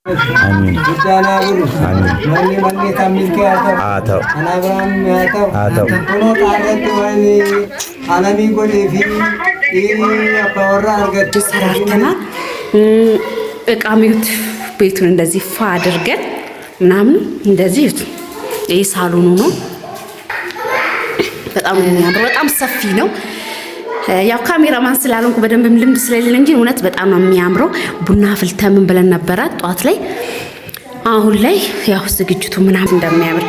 አሜን አሜን አተው አተው ሰራርተናል። እቃሚውት ቤቱን እንደዚህ ፋ አድርገን ምናምን እንደዚህ ይሄ ሳሎኑ ነው። በጣም የሚያምር በጣም ሰፊ ነው። ያው ካሜራማን ስላልሆንኩ በደንብ ልምድ ስለሌለ እንጂ እውነት በጣም ነው የሚያምረው። ቡና አፍልተን ምን ብለን ነበረ ጧት ላይ። አሁን ላይ ያው ዝግጅቱ ምናምን እንደሚያምር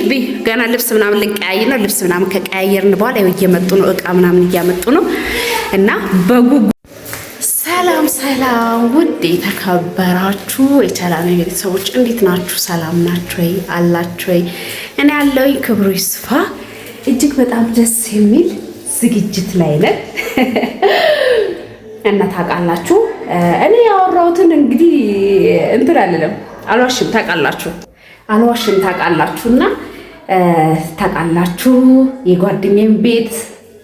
ቢ ገና ልብስ ምናምን ልንቀያየር ነው። ልብስ ምናምን ከቀያየርን በኋላ ያው እየመጡ ነው፣ እቃ ምናምን እያመጡ ነው እና በጉጉ ሰላም ውድ የተከበራችሁ የቻናሌ ቤተሰቦች እንዴት ናችሁ? ሰላም ናችሁ ወይ? አላችሁ ወይ? እኔ ያለሁኝ ክብሩ ይስፋ። እጅግ በጣም ደስ የሚል ዝግጅት ላይ ነን እና ታውቃላችሁ እኔ ያወራሁትን እንግዲህ እንትን አይደለም አልዋሽም። ታውቃላችሁና ታውቃላችሁ የጓደኛዬን ቤት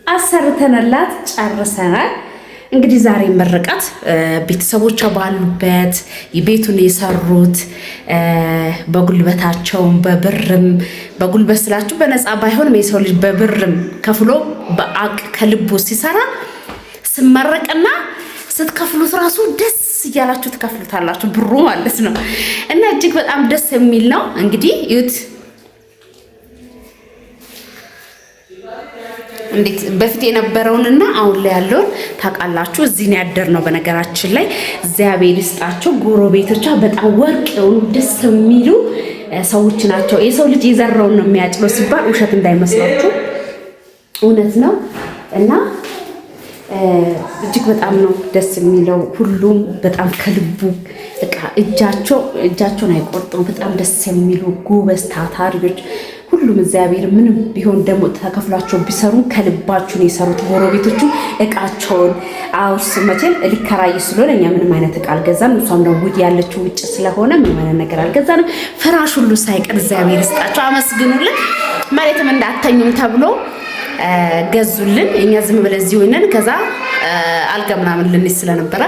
አሰርተንላት ጨርሰናል። እንግዲህ ዛሬ መረቃት ቤተሰቦቿ ባሉበት የቤቱን የሰሩት በጉልበታቸው በብርም በጉልበት ስላችሁ በነፃ ባይሆንም የሰው ልጅ በብርም ከፍሎ በአቅ ከልቡ ሲሰራ ስመረቅና ስትከፍሉት ራሱ ደስ እያላችሁ ትከፍሉታላችሁ፣ ብሩ ማለት ነው እና እጅግ በጣም ደስ የሚል ነው። እንግዲህ እዩት እንዴት በፊት የነበረውንና አሁን ላይ ያለውን ታውቃላችሁ። እዚህ ነው ያደርነው። በነገራችን ላይ እግዚአብሔር ይስጣቸው ጎረቤቶቿ በጣም ወርቅ የሆኑ ደስ የሚሉ ሰዎች ናቸው። የሰው ልጅ የዘራውን ነው የሚያጭለው ሲባል ውሸት እንዳይመስላችሁ እውነት ነው እና እጅግ በጣም ነው ደስ የሚለው። ሁሉም በጣም ከልቡ በቃ እጃቸውን አይቆርጡም። በጣም ደስ የሚሉ ጎበዝ ታታሪዎች ሁሉም እግዚአብሔር ምንም ቢሆን ደግሞ ተከፍሏቸው ቢሰሩ ከልባቸውን የሰሩት ጎረቤቶቹ እቃቸውን አውስ መቼም ሊከራይ ስለሆነ እኛ ምንም አይነት እቃ አልገዛንም። እሷም ደግሞ ያለችው ውጭ ስለሆነ ምንም አይነት ነገር አልገዛንም። ፍራሽ ሁሉ ሳይቀር እግዚአብሔር ይስጣቸው፣ አመስግኑልን። መሬትም እንዳተኙም ተብሎ ገዙልን። እኛ ዝም ብለን እዚህ ሆነን ከዛ አልጋ ምናምን ልንይዝ ስለነበረ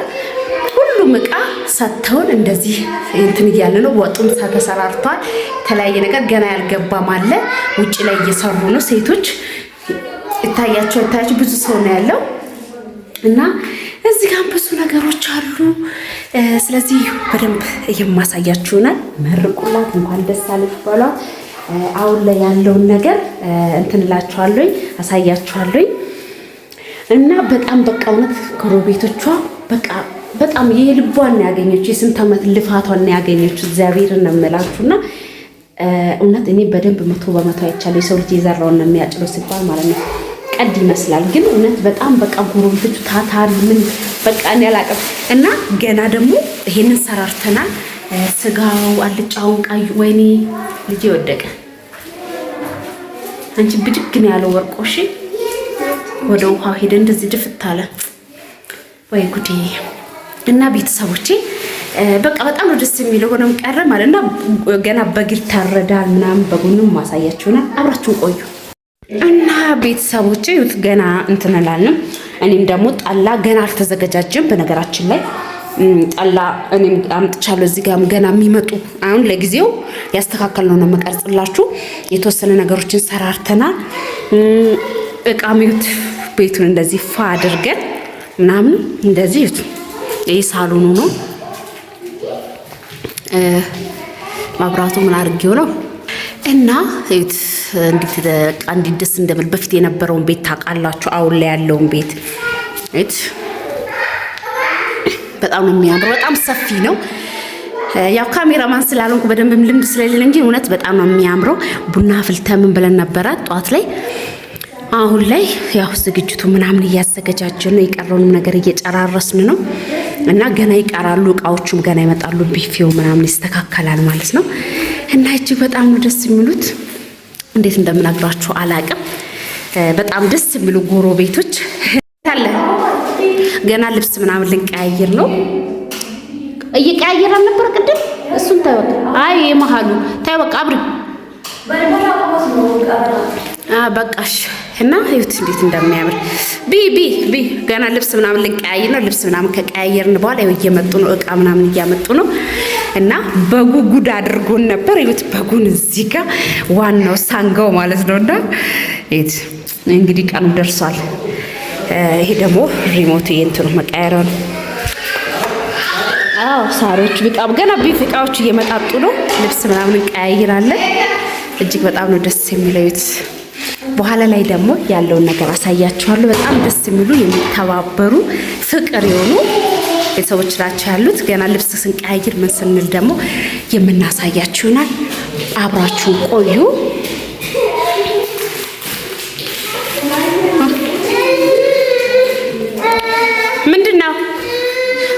ሁሉም እቃ ሰጥተውን እንደዚህ እንትን እያለ ነው። ወጡም ተሰራርቷል። የተለያየ ነገር ገና ያልገባም አለ። ውጭ ላይ እየሰሩ ነው ሴቶች። ይታያቸው ብዙ ሰው ነው ያለው እና እዚህ ጋር ብዙ ነገሮች አሉ። ስለዚህ በደንብ የማሳያችሁናል። መርቁላት፣ እንኳን ደስ አለሽ በሏት። አሁን ላይ ያለውን ነገር እንትን እላችኋለሁ፣ አሳያችኋለሁ እና በጣም በቃ እውነት ጎረቤቶቿ በጣም የልቧን ያገኘችው የስንት ዓመት ልፋቷን ያገኘችው እግዚአብሔርን ነው የምላችሁና እውነት እኔ በደንብ 100% አይቻለሁ። የሰው ልጅ የዘራውን ነው የሚያጭለው ሲባል ማለት ነው። ቀድ ይመስላል ግን እውነት በጣም በቃ ጎረቤቶቹ ታታሪ ምን በቃ እኔ አላውቅም። እና ገና ደግሞ ይሄንን ሰራርተናል። ስጋው አልጫውን ቃዩ ወይኔ ልጅ ወደቀ። አንቺ ብድግ ነው ያለው ወርቆሽ ወደ ውሃ ሄደ እንደዚህ ድፍት አለ። ወይ ጉዴ! እና ቤተሰቦቼ በቃ በጣም ነው ደስ የሚለው። ሆነም ቀረ ማለትና ገና በግል ታረዳል ምናምን በጎንም ማሳያችሁና አብራችሁን ቆዩ። እና ቤተሰቦቼ ይሁት ገና እንትን እላለን። እኔም ደግሞ ጠላ ገና አልተዘጋጀም። በነገራችን ላይ ጠላ እኔም አምጥቻለሁ። እዚህ ጋርም ገና የሚመጡ አሁን ለጊዜው ያስተካከልነው ነው መቀርጽላችሁ። የተወሰነ ነገሮችን ሰራርተናል። እቃሚውት ቤቱን እንደዚህ ፋ አድርገን ምናምን እንደዚህ ይሄ ሳሎኑ ነው። ማብራቱ ምን አድርጌው ነው እና እዩት እንዴት ደስ እንደምል። በፊት የነበረውን ቤት ታውቃላችሁ፣ አሁን ላይ ያለውን ቤት እዩት። በጣም ነው የሚያምረው። በጣም ሰፊ ነው። ያው ካሜራማን ስላልሆንኩ በደንብ ልምድ ስለሌለ እንጂ እውነት በጣም ነው የሚያምረው። ቡና አፍልተን ምን ብለን ነበረ ጧት ላይ። አሁን ላይ ያው ዝግጅቱ ምናምን እያዘገጃጀን ነው። የቀረውንም ነገር እየጨራረስን ነው እና ገና ይቀራሉ እቃዎቹም ገና ይመጣሉ። ቢፌው ምናምን ይስተካከላል ማለት ነው እና እጅግ በጣም ነው ደስ የሚሉት። እንዴት እንደምነግራችሁ አላቅም። በጣም ደስ የሚሉ ጎረቤቶች አለ። ገና ልብስ ምናምን ልንቀያየር ነው። እየቀያየራን ነበር ቅድም። እሱን ታይወጣ አይ የመሃሉ ታይወጣ አብሪ በቃሽ እና እዩት እንዴት እንደሚያምር ቢ ገና ልብስ ምናምን ልንቀያየር ነው። ልብስ ምናምን ከቀያየርን በኋላ እየመጡ ነው፣ እቃ ምናምን እያመጡ ነው እና በጉ ጉድ አድርጎን ነበር። ይሁት በጉን እዚህ ጋር ዋናው ሳንጋው ማለት ነውና እት እንግዲህ ቀኑ ደርሷል። ይሄ ደግሞ ሪሞት የእንትኑ መቀየሪያ ነው። አዎ ሳሮች በቃም ገና ቢፍቃዎች እየመጣጡ ነው። ልብስ ምናምን እንቀያይራለን። እጅግ በጣም ነው ደስ የሚለው። በኋላ ላይ ደግሞ ያለውን ነገር አሳያችኋለሁ። በጣም ደስ የሚሉ የሚተባበሩ ፍቅር የሆኑ ቤተሰቦች ናቸው ያሉት። ገና ልብስ ስንቀያይር ምን ስንል ደግሞ የምናሳያችሁ ይሆናል። አብራችሁን ቆዩ። ምንድነው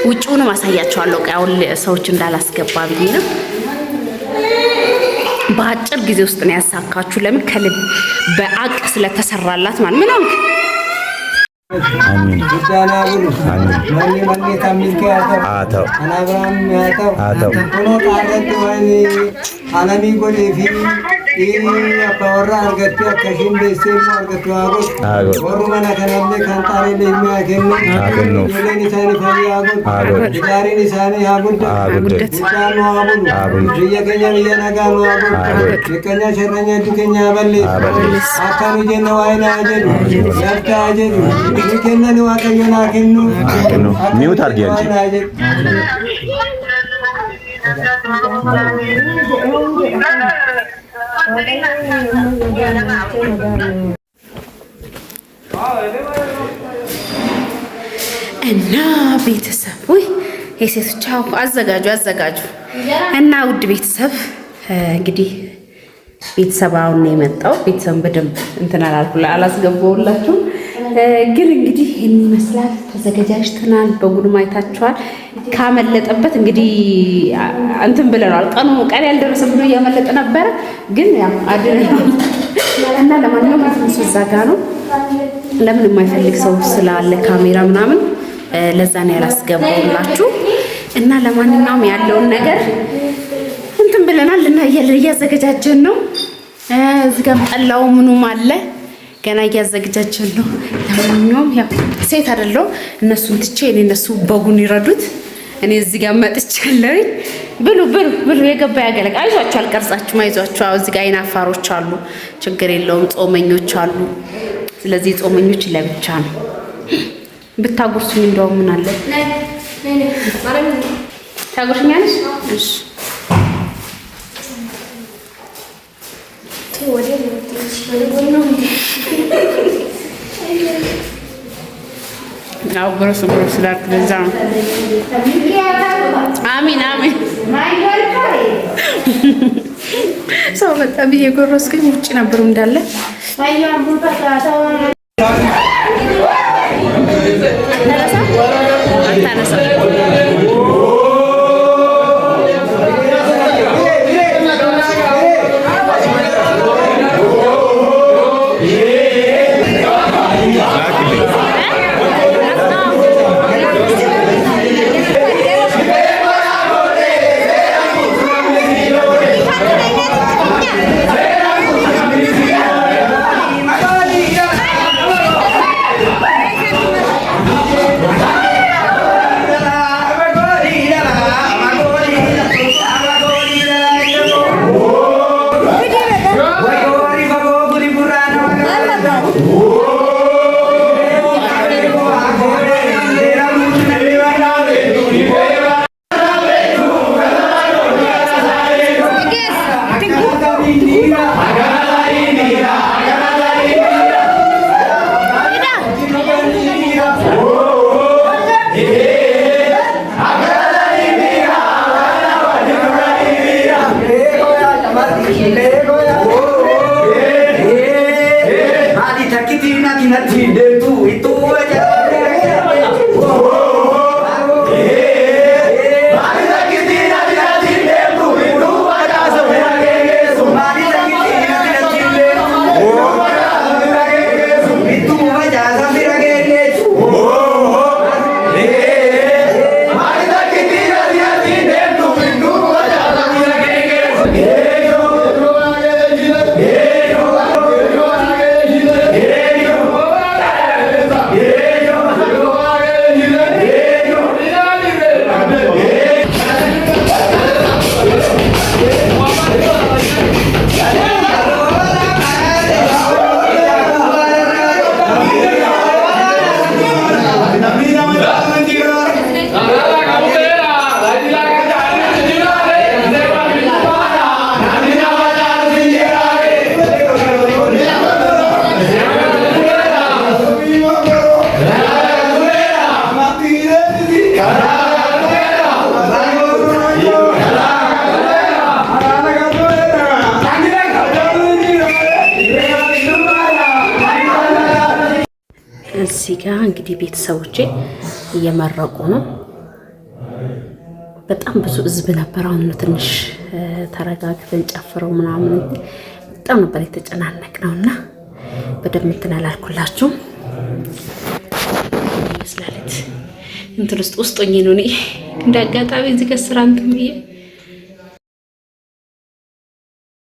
ውጪውንም አሳያችኋለሁ። ቀያውን ሰዎች እንዳላስገባ ብዬ ነው። በአጭር ጊዜ ውስጥ ነው ያሳካችሁ። ለምን ከልብ በአቅ ስለተሰራላት ማለት ምን ነው። አሜን አሜን ማንኔ ታሚል ከያተው አተው አናብራም ያተው አተው ሆኖ ታረድ ወይኔ አለሚ ጎዴፊ አባወራ አርገቱ አከሽን በሴም አርገቱ አጎት ወሩ ማና ከናለ ካንታሬ ለሚ አከኑ የሌኒ ታኒ ፈያጎት ዳሪኒ ሳኒ አጉድ ዳኑ አጉድ የከኛ የናጋ ነው አጉድ የከኛ ሸረኛ ዱከኛ በለ አካኑ ጀነ ዋይና አጀዱ ያፍታ አጀዱ የከኛ ነው አከየና አከኑ ሚውት አርጊ አንቺ እና ቤተሰብ ወይ የሴቶች አዘጋጁ እና ውድ ቤተሰብ እንግዲህ ቤተሰብ አሁን ነው የመጣው። ቤተሰብ በደንብ እንትን አላስገባውላችሁ ግን እንግዲህ ይሄን ይመስላል። ተዘጋጅተናል። በጉንም አይታችኋል። ካመለጠበት እንግዲህ እንትን ብለናል። ቀን ያልደረሰ ብሎ እያመለጠ ነበረ ግን ያው አድነናል። እና ለማንኛውም እሱ እዛ ጋ ነው። ለምን የማይፈልግ ሰው ስላለ ካሜራ ምናምን ለዛ ነው ያላስገባውላችሁ። እና ለማንኛውም ያለውን ነገር እንትን ብለናል እና እያዘጋጀን ነው። እዚህ ጋር ጠላው ምኑም አለ ገና እያዘጋጀን ነው። ለማንኛውም ያው ሴት አይደለው እነሱን ትቼ እነሱ በጉን ይረዱት እኔ እዚህ ጋር መጥቻለሁ። ብሉ የገባ ያገለቅ አይዟችሁ፣ አልቀርጻችሁም፣ አይዟችሁ። እዚህ ጋር አይናፋሮች አሉ፣ ችግር የለውም። ጾመኞች አሉ። ስለዚህ ጾመኞች ለብቻ ነው። ብታጉርሱኝ እንደው ምን አለ ታጉርሽኛለሽ? እሺ አው ብረስ ዳርክ ለዛ ነው። አሚን ሰው በጣም እየጎረስኩኝ ውጭ ነበሩ እንዳለ እዚህ ጋር እንግዲህ ቤተሰቦቼ እየመረቁ ነው። በጣም ብዙ ህዝብ ነበር። አሁን ትንሽ ተረጋግተን ጨፍረው ምናምን በጣም ነበር የተጨናነቅ ነውና በደንብ እንትን አላልኩላችሁም። ይመስላል እንትን ውስጥ ሆኜ ነው እኔ እንደ አጋጣሚ እዚህ ጋር ስራ እንትን ብዬ